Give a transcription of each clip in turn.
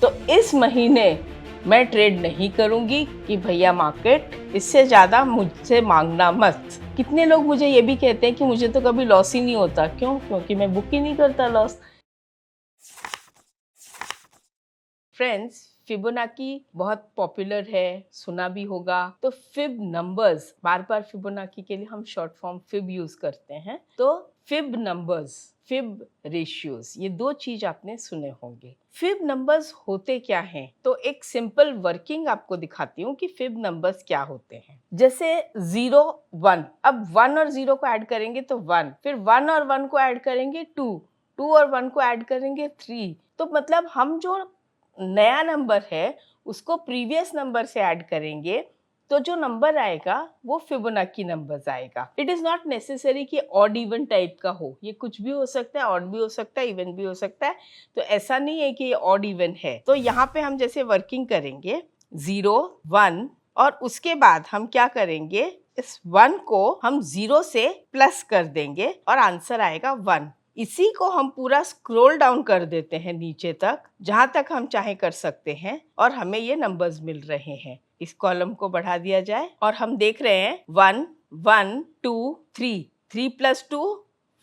तो इस महीने मैं ट्रेड नहीं करूंगी कि भैया मार्केट इससे ज़्यादा मुझसे मांगना मत। कितने लोग मुझे ये भी कहते हैं कि मुझे तो कभी लॉस ही नहीं होता। क्यों? क्योंकि मैं बुक ही नहीं करता लॉस। फ्रेंड्स, फिबोनाची बहुत पॉपुलर है, सुना भी होगा। तो फिब नंबर्स, बार बार फिबोनाची के लिए हम शॉर्ट फॉर्म फिब यूज करते हैं। तो फिब नंबर्स, फिब रेशियोज, ये दो चीज आपने सुने होंगे। फिब नंबर्स होते क्या हैं? तो एक सिंपल वर्किंग आपको दिखाती हूँ कि फिब नंबर्स क्या होते हैं। जैसे 0, 1, अब 1 और 0 को ऐड करेंगे तो 1, फिर 1 और 1 को ऐड करेंगे 2, 2 और 1 को ऐड करेंगे 3। तो मतलब हम जो नया नंबर है उसको प्रीवियस नंबर से ऐड करेंगे तो जो नंबर आएगा वो फिबोनाची नंबर्स आएगा। इट इज नॉट नेसेसरी कि ऑड इवन टाइप का हो, ये कुछ भी हो सकता है, ऑड भी हो सकता है, इवन भी हो सकता है। तो ऐसा नहीं है कि ये ऑड इवन है। तो यहाँ पे हम जैसे वर्किंग करेंगे 0, 1 और उसके बाद हम क्या करेंगे, इस 1 को हम 0 से प्लस कर देंगे और आंसर आएगा 1। इसी को हम पूरा स्क्रॉल डाउन कर देते हैं नीचे तक, जहां तक हम चाहे कर सकते हैं, और हमें ये नंबर्स मिल रहे हैं। इस कॉलम को बढ़ा दिया जाए और हम देख रहे हैं 1, 1, 2, 3, 3 + 2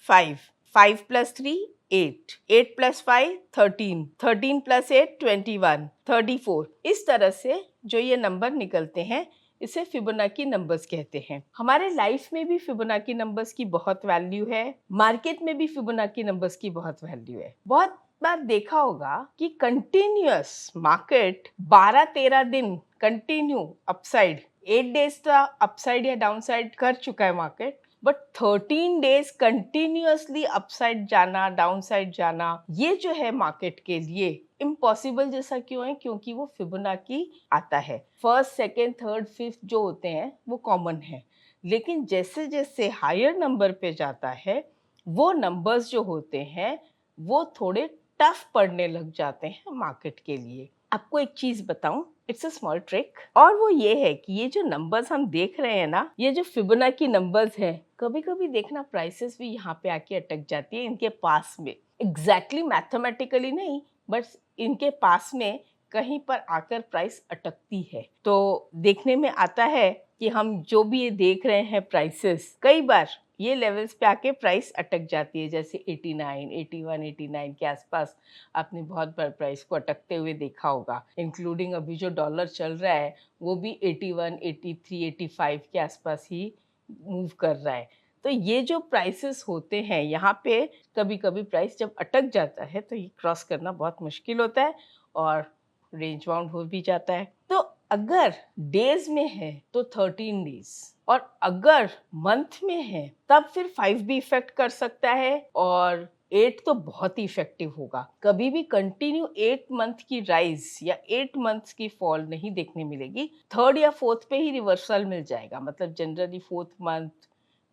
5, 5 + 3 8, 8 + 5 13, 13 + 8 21, 34। इस तरह से जो ये नंबर निकलते हैं इसे फिबोनाची नंबर्स कहते हैं। हमारे लाइफ में भी फिबोनाची नंबर्स की बहुत वैल्यू है, मार्केट में भी फिबोनाची नंबर्स की बहुत वैल्यू है। बहुत बार देखा होगा कि कंटिन्यूअस मार्केट 12-13 दिन कंटिन्यू अपसाइड, 8 डेज तो अपसाइड या डाउनसाइड कर चुका है market, but 13 days continuously upside जाना, डाउनसाइड जाना, ये जो है मार्केट के लिए इम्पॉसिबल जैसा क्यों है? क्योंकि वो फिबोनाची आता है। फर्स्ट, सेकेंड, थर्ड, फिफ्थ जो होते हैं वो कॉमन है, लेकिन जैसे जैसे हायर नंबर पे जाता है वो नंबर्स जो होते हैं वो थोड़े टफ पड़ने लग जाते हैं मार्केट के लिए। आपको एक चीज बताऊं, इट्स अ स्मॉल ट्रिक, और वो ये है कि ये जो नंबर्स हम देख रहे हैं ना, ये जो फिबोनाची नंबर्स हैं, कभी कभी देखना प्राइसेस भी यहाँ पे आके अटक जाती है इनके पास में। एग्जैक्टली मैथमेटिकली नहीं, बट इनके पास में कहीं पर आकर प्राइस अटकती है। तो देखने में आता है कि हम जो भी ये देख रहे हैं प्राइसेस, कई बार ये लेवल्स पे आके प्राइस अटक जाती है, जैसे 89, 81, 89 के आसपास आपने बहुत बार प्राइस को अटकते हुए देखा होगा। इंक्लूडिंग अभी जो डॉलर चल रहा है वो भी 81, 83, 85 के आसपास ही मूव कर रहा है। तो ये जो प्राइसेस होते हैं यहाँ पे, कभी कभी प्राइस जब अटक जाता है तो ये क्रॉस करना बहुत मुश्किल होता है और रेंज बाउंड हो भी जाता है। तो अगर डेज में है तो 13 डेज, और अगर मंथ में है तब फिर 5 भी इफेक्ट कर सकता है और 8 तो बहुत ही इफेक्टिव होगा। कभी भी कंटिन्यू 8 मंथ की राइज या 8 मंथ्स की फॉल नहीं देखने मिलेगी। थर्ड या फोर्थ पे ही रिवर्सल मिल जाएगा, मतलब जनरली फोर्थ मंथ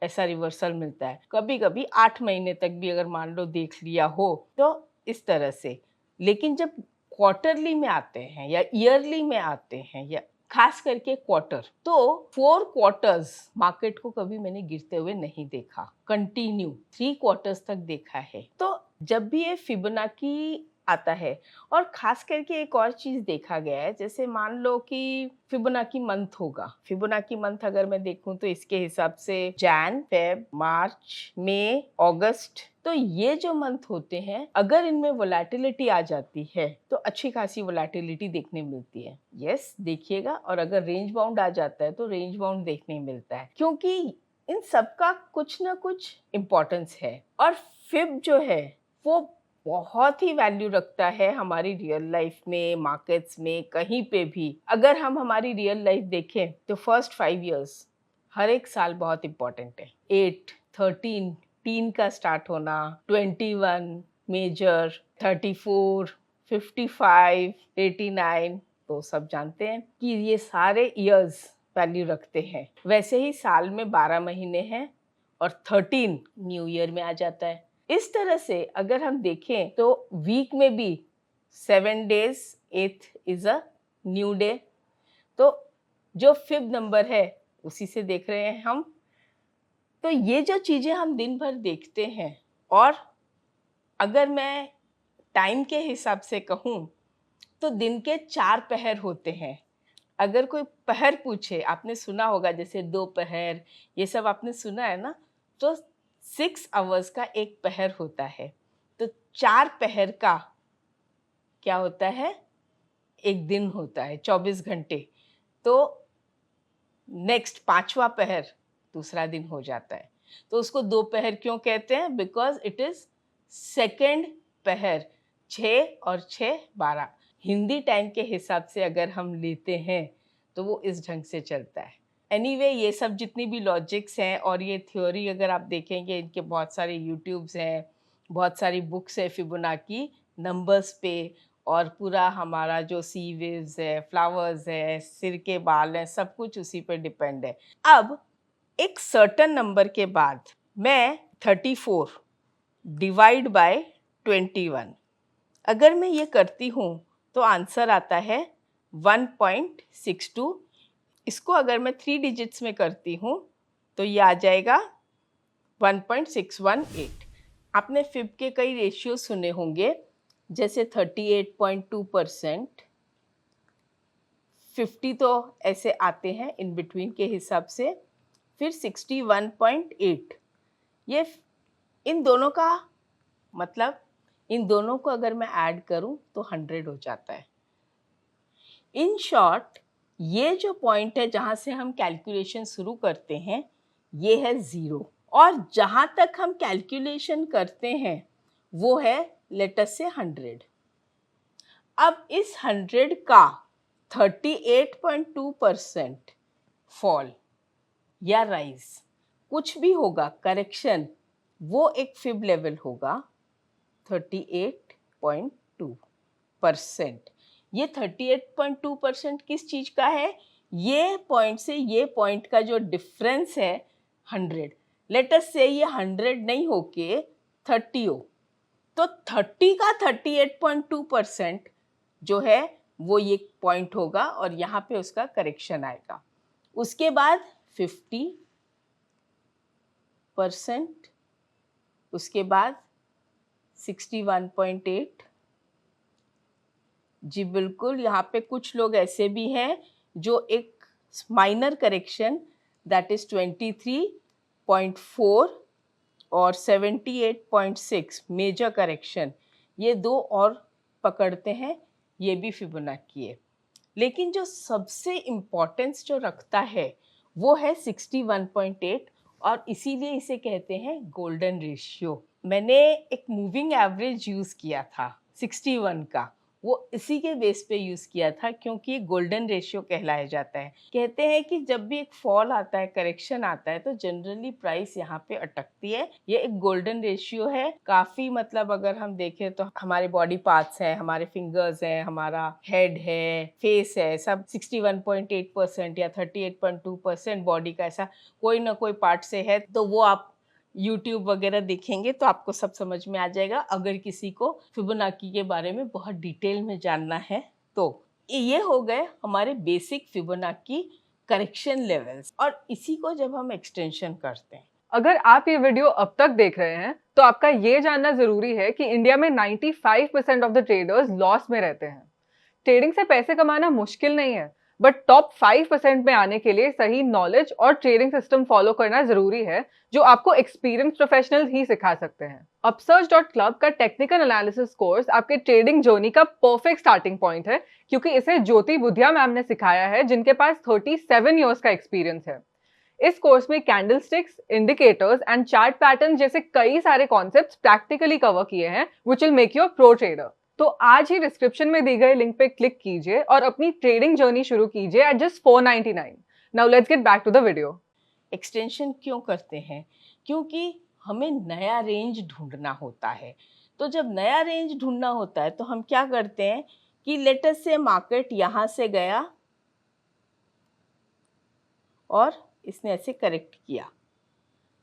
ऐसा रिवर्सल मिलता है। कभी कभी 8 महीने तक भी अगर मान लो देख लिया हो तो इस तरह से। लेकिन जब क्वार्टरली में आते हैं या ईयरली में आते हैं या खास करके क्वार्टर, तो 4 क्वार्टर्स मार्केट को कभी मैंने गिरते हुए नहीं देखा। कंटिन्यू 3 क्वार्टर्स तक देखा है। तो जब भी ये फिबोनाची आता है, और खास करके एक और चीज देखा गया है, जैसे मान लो कि फिबोनाची मंथ होगा। फिबोनाची मंथ अगर मैं देखूं तो इसके हिसाब से जैन, फेब, मार्च, मई, अगस्त, तो ये जो मंथ होते हैं अगर इनमें वोलेटिलिटी आ जाती है तो अच्छी खासी वोलेटिलिटी देखने मिलती है। यस, देखिएगा। और अगर रेंज बाउंड आ जाता है तो रेंज बाउंड देखने मिलता है, क्योंकि इन सबका कुछ ना कुछ इम्पोर्टेंस है। और फिब जो है वो बहुत ही वैल्यू रखता है हमारी रियल लाइफ में, मार्केट्स में, कहीं पे भी। अगर हम हमारी रियल लाइफ देखें तो फर्स्ट 5 इयर्स, हर एक साल बहुत इंपॉर्टेंट है। 8, 13, टीन का स्टार्ट होना, 21 मेजर, 34, 55, 89, तो सब जानते हैं कि ये सारे इयर्स वैल्यू रखते हैं। वैसे ही साल में 12 महीने हैं और 13 न्यू ईयर में आ जाता है। इस तरह से अगर हम देखें तो वीक में भी 7 days, 8th is a new day. तो जो फिफ्थ नंबर है उसी से देख रहे हैं हम। तो ये जो चीजें हम दिन भर देखते हैं, और अगर मैं टाइम के हिसाब से कहूँ तो दिन के 4 पहर होते हैं। अगर कोई पहर पूछे, आपने सुना होगा जैसे दोपहर, ये सब आपने सुना है ना, तो 6 आवर्स का एक पहर होता है। तो 4 पहर का क्या होता है, एक दिन होता है, 24 घंटे। तो नेक्स्ट 5वां पहर दूसरा दिन हो जाता है। तो उसको दोपहर क्यों कहते हैं? बिकॉज इट इज सेकेंड पहर। 6 और 6 12 हिंदी टाइम के हिसाब से अगर हम लेते हैं तो वो इस ढंग से चलता है। एनीवे ये सब जितनी भी लॉजिक्स हैं और ये थ्योरी अगर आप देखेंगे, इनके बहुत सारे यूट्यूब्स हैं, बहुत सारी बुक्स है फिबोनाची नंबर्स पे, और पूरा हमारा जो सी वेव्स है, फ्लावर्स है, सिर के बाल हैं, सब कुछ उसी पर डिपेंड है। अब एक सर्टन नंबर के बाद मैं 34 डिवाइड बाय 21 अगर मैं ये करती हूँ तो आंसर आता है 1.62। इसको अगर मैं 3 डिजिट्स में करती हूँ तो ये आ जाएगा 1.618। आपने फिब के कई रेशियो सुने होंगे, जैसे 38.2%, 50 तो ऐसे आते हैं इन बिटवीन के हिसाब से, फिर 61.8। ये इन दोनों का मतलब, इन दोनों को अगर मैं ऐड करूं तो 100 हो जाता है। इन शॉर्ट ये जो पॉइंट है जहां से हम कैलकुलेशन शुरू करते हैं, ये है 0, और जहां तक हम कैलकुलेशन करते हैं वो है लेट अस से 100। अब इस 100 का 38.2% फॉल या राइज कुछ भी होगा, करेक्शन, वो एक फिब लेवल होगा 38.2%। ये 38.2% किस चीज का है? ये पॉइंट से ये पॉइंट का जो डिफरेंस है 100। लेट अस से ये 100 नहीं होके 30 हो, तो 30 का 38.2% जो है वो ये पॉइंट होगा और यहाँ पे उसका करेक्शन आएगा। उसके बाद 50%, उसके बाद 61.8। जी बिल्कुल, यहाँ पे कुछ लोग ऐसे भी हैं जो एक माइनर करेक्शन दैट इज 23.4 और 78.6 मेजर करेक्शन, ये दो और पकड़ते हैं, ये भी फिबोनाची है। लेकिन जो सबसे इम्पोर्टेंस जो रखता है वो है 61.8, और इसीलिए इसे कहते हैं गोल्डन रेशियो। मैंने एक मूविंग एवरेज यूज़ किया था 61 का, वो इसी के बेस पे यूज़ किया था क्योंकि ये गोल्डन रेशियो कहलाया जाता है। कहते हैं कि जब भी एक फॉल आता है, करेक्शन आता है, तो जनरली प्राइस यहाँ पे अटकती है। ये एक गोल्डन रेशियो है। काफ़ी मतलब अगर हम देखें तो हमारे बॉडी पार्ट्स हैं, हमारे फिंगर्स हैं, हमारा हेड है, फेस है, सब 61.8% या 38.2% बॉडी का ऐसा कोई ना कोई पार्ट से है। तो वो आप यूट्यूब वगैरह देखेंगे तो आपको सब समझ में आ जाएगा, अगर किसी को फिबोनाची के बारे में बहुत डिटेल में जानना है तो। ये हो गए हमारे बेसिक फिबोनाची करेक्शन लेवल्स, और इसी को जब हम एक्सटेंशन करते हैं। अगर आप ये वीडियो अब तक देख रहे हैं तो आपका ये जानना जरूरी है कि इंडिया में 95% ऑफ द ट्रेडर्स लॉस में रहते हैं। ट्रेडिंग से पैसे कमाना मुश्किल नहीं है, बट टॉप 5% में आने के लिए सही नॉलेज और ट्रेडिंग सिस्टम फॉलो करना जरूरी है, जो आपको एक्सपीरियंस प्रोफेशनल्स ही सिखा सकते हैं। Upsurge.club का टेक्निकल एनालिसिस कोर्स आपके ट्रेडिंग जर्नी का परफेक्ट स्टार्टिंग पॉइंट है, क्योंकि इसे ज्योति बुधिया मैम ने सिखाया है, जिनके पास 37 इयर्स का एक्सपीरियंस है। इस कोर्स में candlesticks, indicators and chart pattern जैसे कई सारे कॉन्सेप्ट्स प्रैक्टिकली कवर किए हैं, which will make you a pro trader. तो आज ही डिस्क्रिप्शन में दी गए लिंक पे क्लिक कीजिए और अपनी ट्रेडिंग जर्नी शुरू कीजिए at just 499। Now let's get back to the video. Extension क्यों करते हैं? क्योंकि हमें नया रेंज ढूंढना होता है। तो जब नया रेंज ढूंढना होता है तो हम क्या करते हैं कि लेट अस से मार्केट यहाँ से गया और इसने ऐसे करेक्ट किया,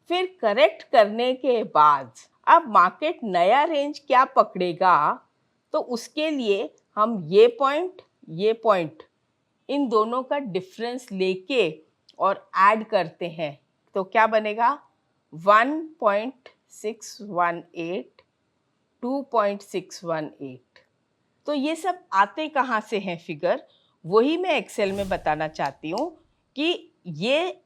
फिर करेक्ट करने के बाद अब मार्केट नया रेंज क्या पकड़ेगा, तो उसके लिए हम ये पॉइंट इन दोनों का डिफरेंस लेके और ऐड करते हैं, तो क्या बनेगा 1.618, 2.618। तो ये सब आते कहाँ से हैं फिगर, वही मैं एक्सेल में बताना चाहती हूँ कि ये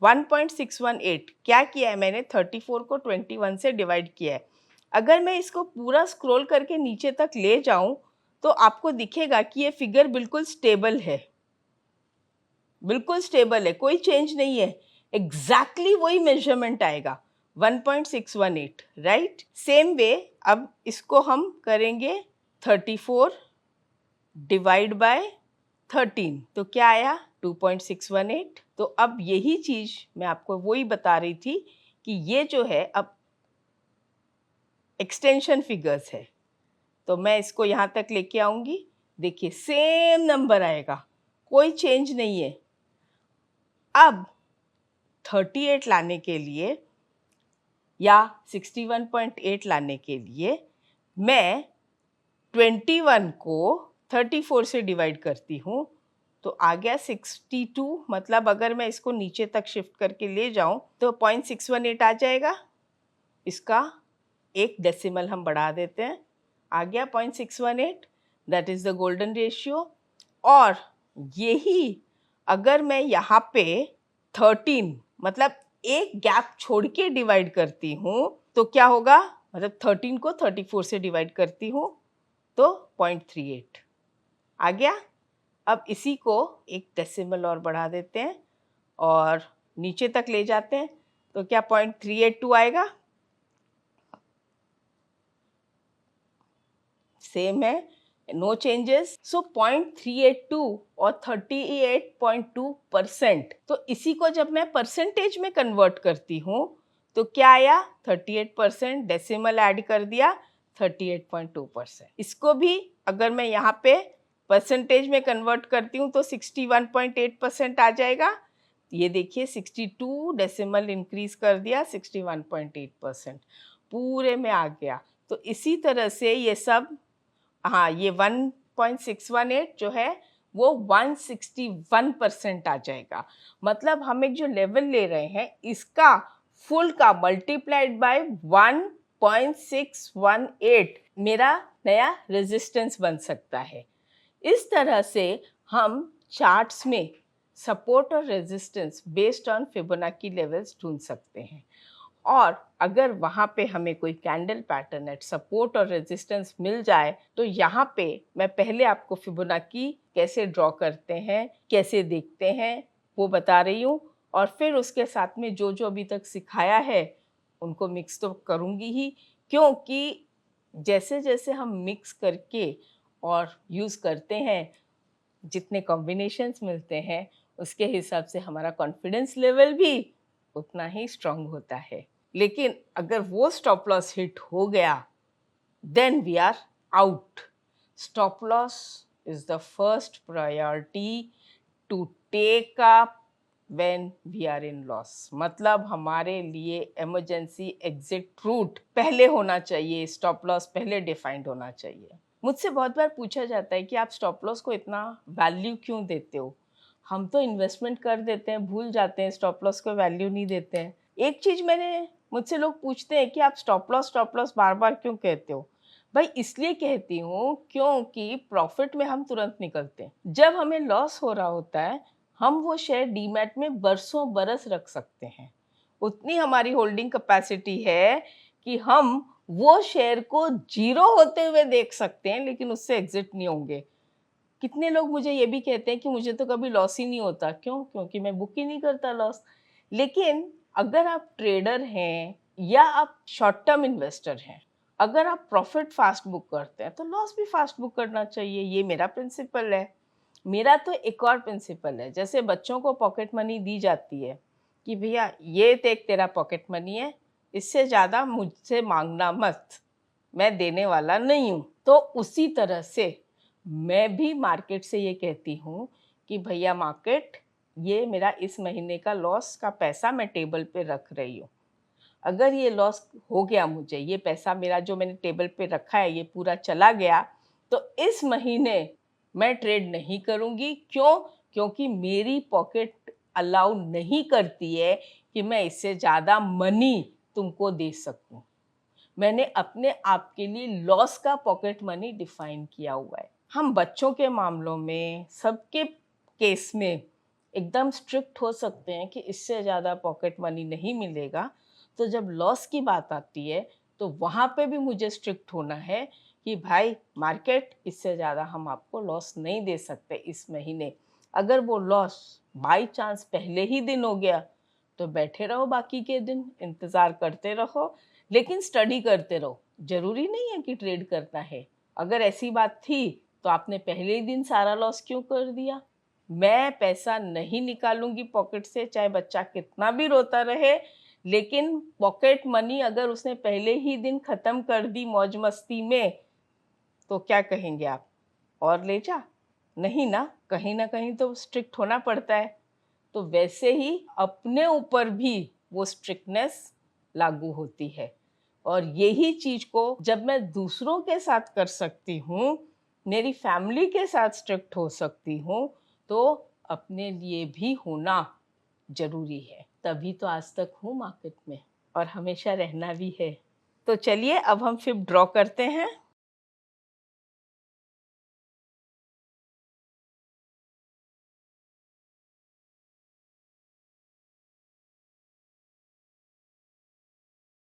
1.618 क्या किया है मैंने, 34 को 21 से डिवाइड किया है। अगर मैं इसको पूरा स्क्रॉल करके नीचे तक ले जाऊं तो आपको दिखेगा कि ये फिगर बिल्कुल स्टेबल है, बिल्कुल स्टेबल है, कोई चेंज नहीं है, एग्जैक्टली वही मेजरमेंट आएगा 1.618, राइट। सेम वे अब इसको हम करेंगे 34 डिवाइड बाय 13, तो क्या आया 2.618। तो अब यही चीज मैं आपको वही बता रही थी कि ये जो है अब एक्सटेंशन फिगर्स है, तो मैं इसको यहाँ तक लेके आऊंगी, देखिए सेम नंबर आएगा, कोई चेंज नहीं है। अब 38 लाने के लिए या 61.8 लाने के लिए मैं 21 को 34 से डिवाइड करती हूँ, तो आ गया 62। मतलब अगर मैं इसको नीचे तक शिफ्ट करके ले जाऊं तो 0.618 आ जाएगा, इसका एक डेसिमल हम बढ़ा देते हैं, आ गया 0.618, that is the golden ratio. और यही अगर मैं यहाँ पे 13 मतलब एक गैप छोड़ के डिवाइड करती हूँ तो क्या होगा, मतलब 13 को 34 से डिवाइड करती हूँ तो 0.38 आ गया। अब इसी को एक डेसिमल और बढ़ा देते हैं और नीचे तक ले जाते हैं, तो क्या 0.382 आएगा, सेम है, नो चेंजेस। सो 0.382 और 38.2%, तो इसी को जब मैं परसेंटेज में कन्वर्ट करती हूँ तो क्या आया 38%, डेसिमल ऐड कर दिया 38.2%। इसको भी अगर मैं यहाँ पे परसेंटेज में कन्वर्ट करती हूँ तो 61.8% आ जाएगा। ये देखिए 62 डेसिमल इंक्रीज कर दिया 61.8%, पूरे में आ गया। तो इसी तरह से ये सब, हाँ ये 1.618 जो है वो 161% आ जाएगा। मतलब हम एक जो लेवल ले रहे हैं इसका फुल का मल्टीप्लाइड बाय 1.618 मेरा नया रेजिस्टेंस बन सकता है। इस तरह से हम चार्ट्स में सपोर्ट और resistance based on Fibonacci levels ढूंढ सकते हैं। और अगर वहाँ पे हमें कोई कैंडल पैटर्न एट सपोर्ट और रेजिस्टेंस मिल जाए तो यहाँ पे मैं पहले आपको फिबोनाची कैसे ड्रॉ करते हैं, कैसे देखते हैं वो बता रही हूँ, और फिर उसके साथ में जो जो अभी तक सिखाया है उनको मिक्स तो करूँगी ही, क्योंकि जैसे जैसे हम मिक्स करके और यूज़ करते हैं, जितने कॉम्बिनेशंस मिलते हैं उसके हिसाब से हमारा कॉन्फिडेंस लेवल भी उतना ही स्ट्रांग होता है। लेकिन अगर वो स्टॉप लॉस हिट हो गया then we are out. Stop loss is the first priority to take up when we are in loss. मतलब हमारे लिए इमरजेंसी एग्जिट रूट पहले होना चाहिए, स्टॉप लॉस पहले डिफाइंड होना चाहिए। मुझसे बहुत बार पूछा जाता है कि आप स्टॉप लॉस को इतना वैल्यू क्यों देते हो। हम तो इन्वेस्टमेंट कर देते हैं, भूल जाते हैं, स्टॉप लॉस को वैल्यू नहीं देते हैं। एक चीज मुझसे लोग पूछते हैं कि आप स्टॉप लॉस बार बार क्यों कहते हो। भाई इसलिए कहती हूँ क्योंकि प्रॉफिट में हम तुरंत निकलते हैं। जब हमें लॉस हो रहा होता है हम वो शेयर डीमैट में बरसों बरस रख सकते हैं, उतनी हमारी होल्डिंग कैपेसिटी है कि हम वो शेयर को जीरो होते हुए देख सकते हैं लेकिन उससे एग्जिट नहीं होंगे। कितने लोग मुझे ये भी कहते हैं कि मुझे तो कभी लॉस ही नहीं होता, क्यों? क्योंकि मैं बुक ही नहीं करता लॉस। लेकिन अगर आप ट्रेडर हैं या आप शॉर्ट टर्म इन्वेस्टर हैं, अगर आप प्रॉफिट फास्ट बुक करते हैं तो लॉस भी फास्ट बुक करना चाहिए। ये मेरा प्रिंसिपल है। मेरा तो एक और प्रिंसिपल है, जैसे बच्चों को पॉकेट मनी दी जाती है कि भैया ये देख तेरा पॉकेट मनी है, इससे ज़्यादा मुझसे मांगना मत, मैं देने वाला नहीं हूँ। तो उसी तरह से मैं भी मार्केट से ये कहती हूँ कि भैया मार्केट, ये मेरा इस महीने का लॉस का पैसा मैं टेबल पे रख रही हूँ। अगर ये लॉस हो गया, मुझे ये पैसा मेरा जो मैंने टेबल पे रखा है ये पूरा चला गया, तो इस महीने मैं ट्रेड नहीं करूँगी। क्यों? क्योंकि मेरी पॉकेट अलाउ नहीं करती है कि मैं इससे ज़्यादा मनी तुमको दे सकूँ। मैंने अपने आप के लिए लॉस का पॉकेट मनी डिफाइन किया हुआ है। हम बच्चों के मामलों में, सबके केस में एकदम स्ट्रिक्ट हो सकते हैं कि इससे ज़्यादा पॉकेट मनी नहीं मिलेगा। तो जब लॉस की बात आती है तो वहाँ पे भी मुझे स्ट्रिक्ट होना है कि भाई मार्केट, इससे ज़्यादा हम आपको लॉस नहीं दे सकते इस महीने। अगर वो लॉस बाय चांस पहले ही दिन हो गया तो बैठे रहो, बाकी के दिन इंतज़ार करते रहो, लेकिन स्टडी करते रहो। ज़रूरी नहीं है कि ट्रेड करना है। अगर ऐसी बात थी तो आपने पहले ही दिन सारा लॉस क्यों कर दिया? मैं पैसा नहीं निकालूंगी पॉकेट से, चाहे बच्चा कितना भी रोता रहे, लेकिन पॉकेट मनी अगर उसने पहले ही दिन ख़त्म कर दी मौज मस्ती में, तो क्या कहेंगे आप? और ले जा? नहीं ना कहीं तो स्ट्रिक्ट होना पड़ता है। तो वैसे ही अपने ऊपर भी वो स्ट्रिक्टनेस लागू होती है। और यही चीज़ को जब मैं दूसरों के साथ कर सकती हूँ, मेरी फैमिली के साथ स्ट्रिक्ट हो सकती हूँ, तो अपने लिए भी होना ज़रूरी है। तभी तो आज तक हूँ मार्केट में और हमेशा रहना भी है। तो चलिए अब हम फिर ड्रॉ करते हैं।